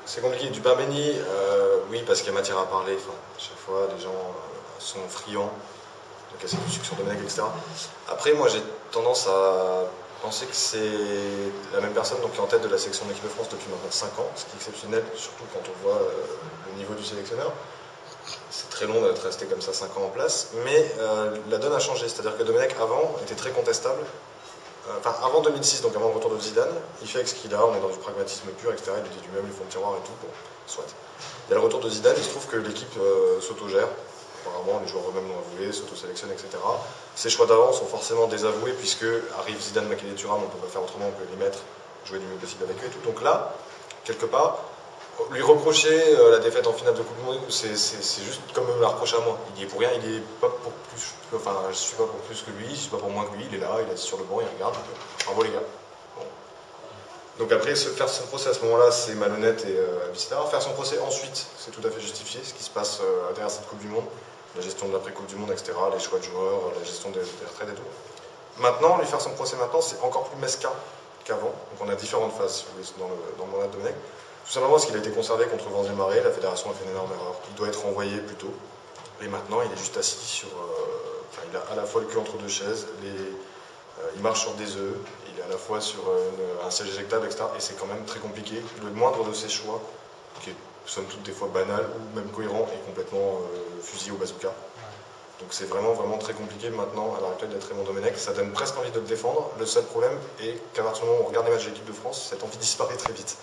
C'est compliqué. Du pain béni, oui, parce qu'il y a matière à parler. Enfin, à chaque fois, les gens sont friands de casser du sucre sur Domenech, etc. Après, moi, j'ai tendance à penser que c'est la même personne donc, qui est en tête de la sélection de l'équipe de France depuis maintenant 5 ans, ce qui est exceptionnel, surtout quand on voit le niveau du sélectionneur. C'est très long d'être resté comme ça 5 ans en place, mais la donne a changé. C'est-à-dire que Domenech, avant, était très contestable. Enfin, avant 2006, donc avant le retour de Zidane, il fait avec ce qu'il a, on est dans du pragmatisme pur, etc. Il dit du même, il faut le tiroir et tout, bon, soit. Il y a le retour de Zidane, il se trouve que l'équipe s'autogère. Apparemment, les joueurs eux-mêmes l'ont avoué, s'auto-sélectionnent, etc. Ces choix d'avant sont forcément désavoués, puisque arrive Zidane, Makélélé, Thuram, on ne peut pas faire autrement que les mettre, jouer du mieux possible avec eux et tout. Donc là, quelque part, lui reprocher la défaite en finale de Coupe du Monde, c'est juste comme me la reprocher à moi. Il y est pour rien, il est pas pour plus. Enfin, je suis pas pour plus que lui, je suis pas pour moins que lui, il est là, il est sur le banc, il regarde. Bravo les gars. Bon. Donc après, faire son procès à ce moment-là, c'est malhonnête et etc. Faire son procès ensuite, c'est tout à fait justifié, ce qui se passe derrière cette Coupe du Monde, la gestion de l'après-Coupe du Monde, etc., les choix de joueurs, la gestion des retraites et tout. Maintenant, lui faire son procès maintenant, c'est encore plus mesquin qu'avant. Donc on a différentes phases dans le mandat de Domenech. Tout simplement parce qu'il a été conservé contre Vanzemaré, la fédération a fait une énorme erreur. Il doit être renvoyé plus tôt. Et maintenant, il est juste assis sur. Il a à la fois le cul entre deux chaises, il marche sur des œufs, il est à la fois sur un siège éjectable, etc. Et c'est quand même très compliqué. Le moindre de ses choix, qui est somme toute des fois banal ou même cohérent, est complètement fusillé au bazooka. Donc c'est vraiment, vraiment très compliqué maintenant, à l'heure actuelle, d'être Raymond Domenech. Ça donne presque envie de le défendre. Le seul problème est qu'à partir du moment où on regarde les matchs de l'équipe de France, cette envie disparaît très vite.